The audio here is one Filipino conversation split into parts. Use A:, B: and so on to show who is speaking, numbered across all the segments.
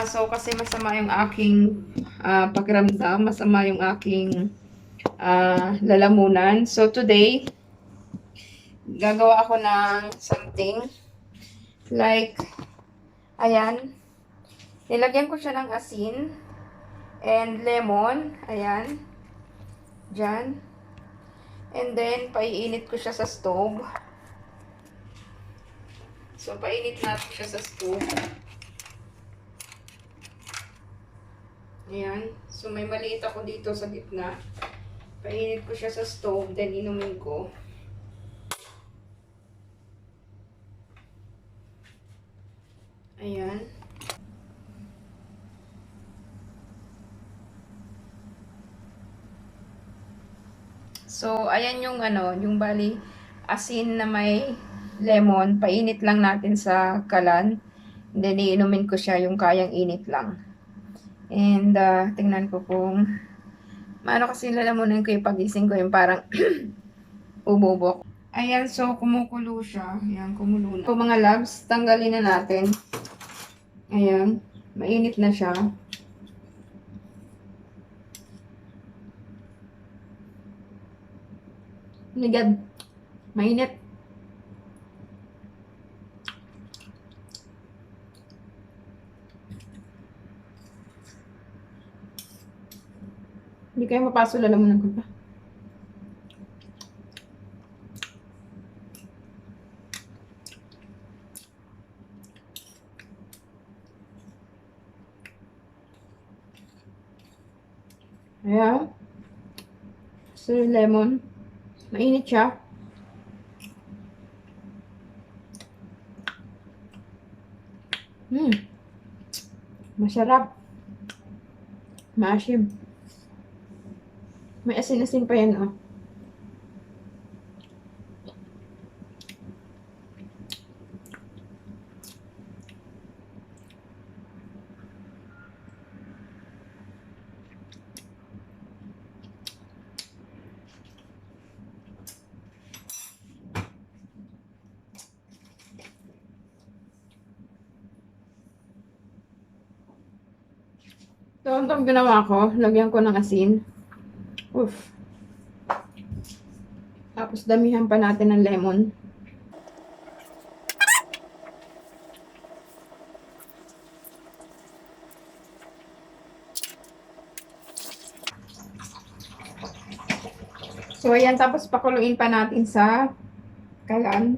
A: So, kasi masama yung aking pakiramdam, masama yung aking lalamunan. So, today, gagawa ako ng something. Like, ayan. Nilagyan ko siya ng asin and lemon. Ayan. Diyan. And then, paiinit ko siya sa stove. So, painit natin siya sa stove. Ayan. So, may maliit ako dito sa gitna. Painit ko siya sa stove, then inumin ko. Ayan. So, ayan yung yung bali, asin na may lemon. Painit lang natin sa kalan. Then, iinumin ko siya yung kayang init lang. And, tingnan ko kung maano kasi lalamunan ko yung pagising ko yung parang ubobok. Ayan, so kumukulo siya. Ayan, kumulo na. So, mga loves, tanggalin na natin. Ayan, mainit na siya. Ligad, mainit. Hindi kayo mapaso, lalamunan ko pa. Ayan. So, lemon. Mainit siya. Masarap. Maasim. May asin-asin pa yan, oh. So, itong ginawa ko, lagyan ko ng asin. Oof. Tapos, damihan pa natin ng lemon. So, ayan. Tapos, pakuluin pa natin sa kalan.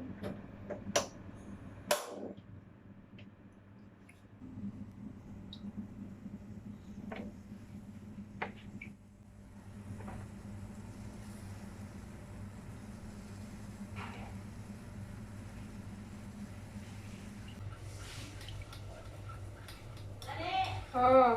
A: Oh.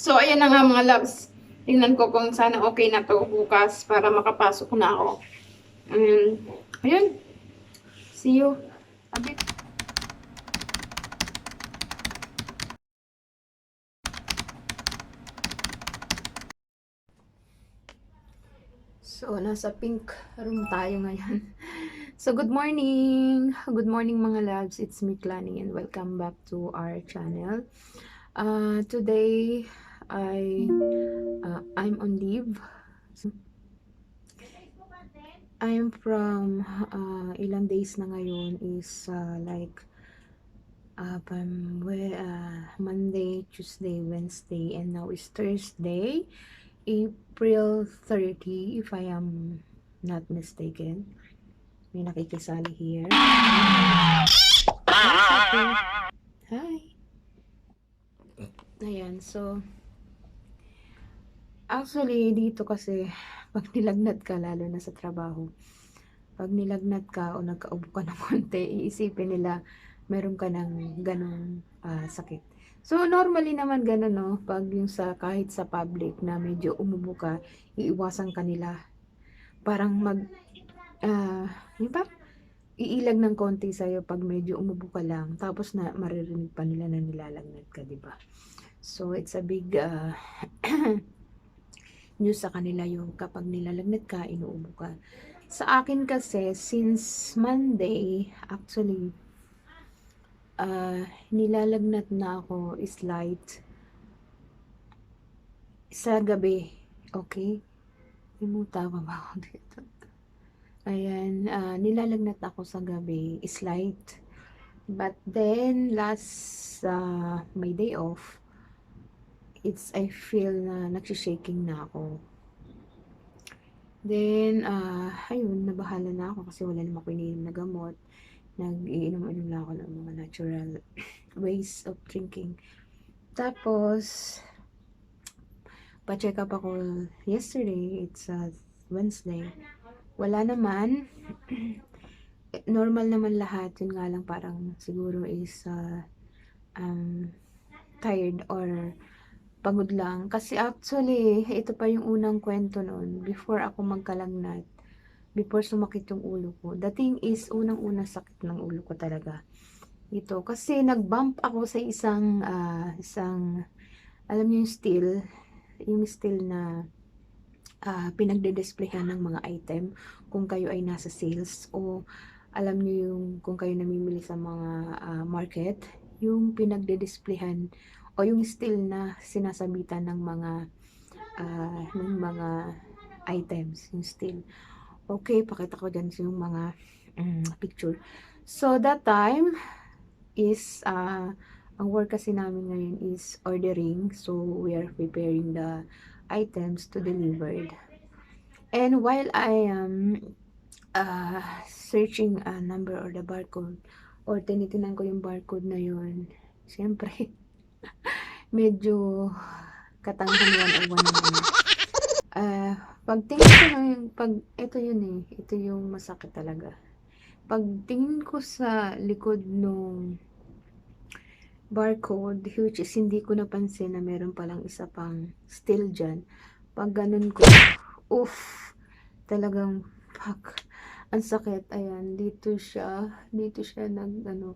A: So, ayan na nga mga loves. Tingnan ko kung sana okay na to bukas para makapasok na ako. Ayun. See you a bit. So, nasa pink room tayo ngayon. So, good morning! Good morning mga loves. It's me, Clani, and welcome back to our channel. Today, I'm on leave. I'm from ilang days na ngayon is Monday, Tuesday, Wednesday, and now is Thursday, April 30, if I am not mistaken. May nakikisali here. Hi. Ayan, so actually dito kasi pag nilagnat ka lalo na sa trabaho, pag nilagnat ka o nagkaubo ka ng konti, iisipin nila meron ka ng ganong sakit. So normally naman gano'n 'no, pag yung sa kahit sa public na medyo umubo ka, iiwasan ka nila. Parang yun ba, iilag ng konti sa'yo pag medyo umubo ka lang, tapos na maririnig pa nila na nilalagnat ka, 'di ba? So it's a big news sa kanila yung kapag nilalagnat ka, inuubo ka. Sa akin kasi, since Monday, actually, nilalagnat na ako is light sa gabi. Okay? Imuta pa ba ako dito? Ayan, nilalagnat ako sa gabi is light. But then, last my day off, I feel na nagsishaking na ako. Then, ayun, nabahala na ako kasi wala naman ako iniinom na gamot. Nag-iinom-inom lang ako ng mga natural ways of drinking. Tapos, pa-check up ako yesterday, it's Wednesday. Wala naman. Normal naman lahat, yun nga lang parang siguro is tired or pagod lang. Kasi actually, ito pa yung unang kwento noon, before ako magkalagnat, before sumakit yung ulo ko. The thing is, unang-unang sakit ng ulo ko talaga. Ito, kasi nag-bump ako sa isang, alam niyo yung steel na pinagde-displayhan ng mga item kung kayo ay nasa sales o alam niyo yung kung kayo namimili sa mga market, yung pinagde-displayhan o yung steel na sinasabitan ng mga items, yung steel. Okay, pakita ko dyan yung mga picture. So that time is ang work kasi namin ngayon is ordering, so we are preparing the items to delivered. And while I am searching a number or the barcode or tinitingnan ko yung barcode na yun, siyempre medyo katanghang 101 naman. Pagtingin ko lang ito yun ito yung masakit talaga. Pagtingin ko sa likod nung barcode, which is hindi ko napansin na meron palang isa pang steel dyan. Pag ganun ko, talagang ang sakit. Ayan, dito siya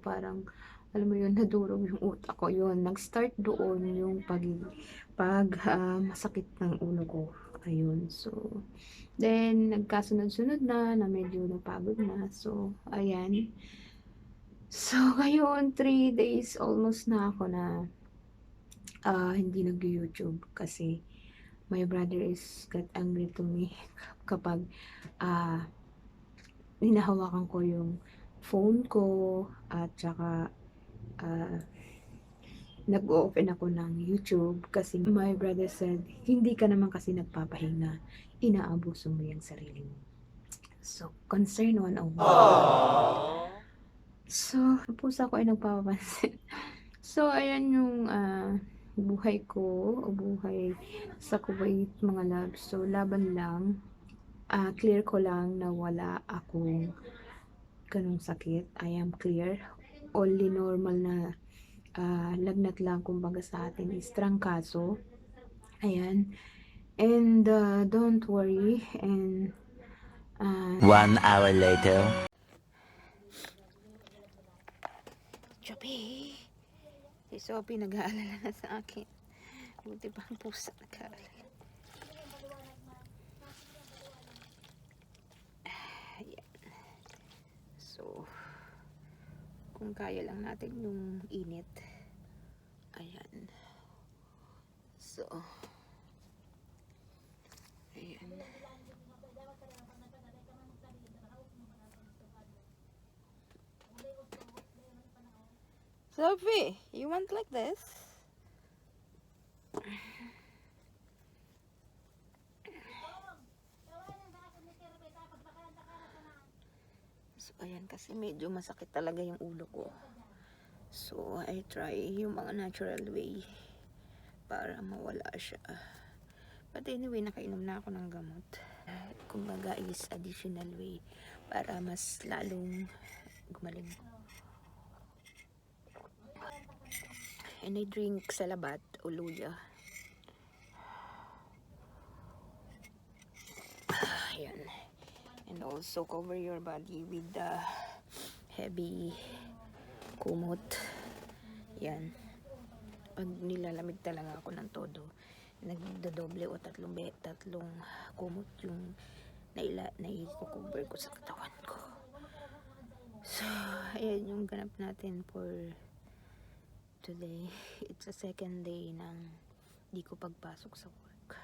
A: parang, alam mo yun, nadurog yung utak ko. Yun, nag-start doon yung masakit ng ulo ko. Ayun, so, then, nagkasunod-sunod na medyo napagod na. So, ayan. So, ngayon, 3 days almost na ako na hindi nag-YouTube kasi my brother is got angry to me kapag hinahawakan ko yung phone ko at saka nag-open ako ng YouTube kasi my brother said, hindi ka naman kasi nagpapahinga, inaabuso mo yung sarili mo. So, concern 101. So, pusa ko ay nagpapapansin. So, ayan yung buhay ko o buhay sa Kuwait, mga loves. So, laban lang. Clear ko lang na wala akong ganong sakit. I am clear. Only normal na lagnat lang kumbaga sa atin is trangkaso. Ayan. And don't worry. And
B: 1 hour later.
A: Chopi! Si Sophie nag-aalala na sa akin. Buti pa ang pusa nag-aalala. Ayan. So, kung kaya lang natin yung init. Ayan. So, ayan. Sophie, you want like this? So, ayan kasi medyo masakit talaga yung ulo ko. So, I try yung mga natural way.
C: para mawala siya. But anyway, nakainom na ako ng gamot. Kumbaga is additional way para mas lalong gumaling. And I drink salabat o luya. Ayan. And also cover your body with the heavy kumot. Yan. Pag nilalamig talaga ako ng todo, nagdodoble o tatlong kumot yung naikukover ko sa katawan ko. So, ayan yung ganap natin for today. It's a second day ng di ko pagpasok sa work.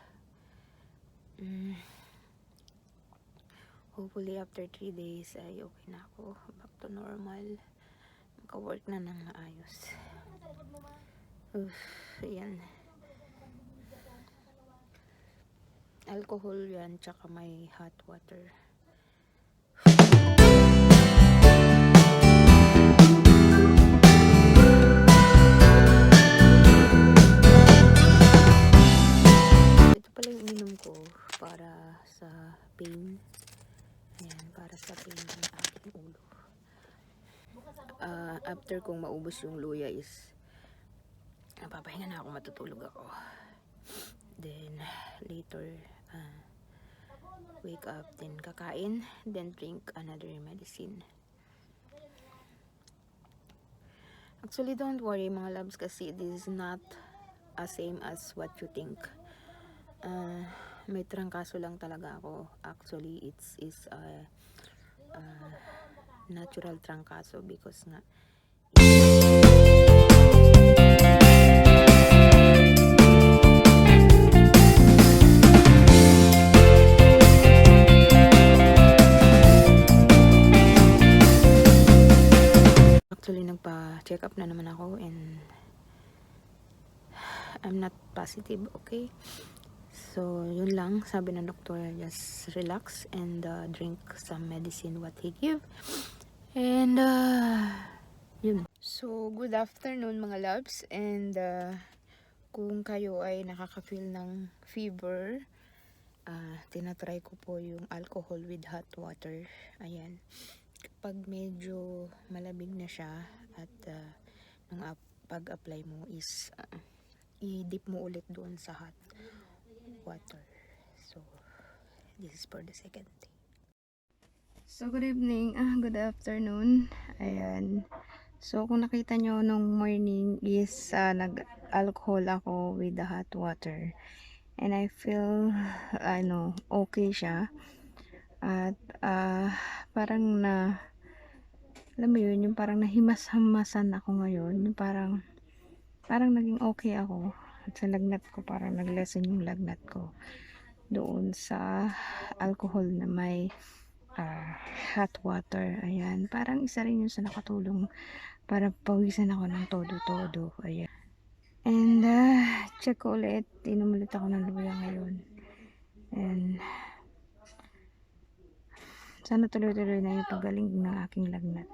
C: Hopefully after 3 days ay okay na ako, back to normal, maka-work na ng maayos. Ayan, alcohol yan, tsaka may hot water. Ito pala yung ininom ko para sa pain. Ayan, para sa pain ng aking ulo. After kong maubos yung luya is papahinga na ako, matutulog ako. Then later wake up, then kakain, then drink another medicine. Actually, don't worry mga loves, kasi this is not as same as what you think. May trangkaso lang talaga ako. Actually, it's natural trangkaso because nga actually nagpa-check up na naman ako and I'm not positive, okay? So, yun lang. Sabi ng doktor, just relax and drink some medicine what he give. And, yun. So, good afternoon mga loves. And, kung kayo ay nakaka-feel ng fever, tinatry ko po yung alcohol with hot water. Ayan. Kapag medyo malamig na siya at nung pag-apply mo is i-dip mo ulit doon sa hot water. So, this is for the second day.
A: So, good evening. Good afternoon. Ayan. So, kung nakita nyo nung morning is nag-alcohol ako with the hot water. And I feel, okay siya. At, parang alam mo yun, yung parang nahimas-hamasan ako ngayon. Yung parang naging okay ako. At sa lagnat ko, parang nag-lessen yung lagnat ko. Doon sa alcohol na may hot water. Ayan. Parang isa rin yun sa nakatulong para pawisan ako ng todo-todo. Ayan. And, check ko ulit. Inom ulit ako ng luya ngayon. And, sana tuloy-tuloy na yung pagaling ng aking lagnat.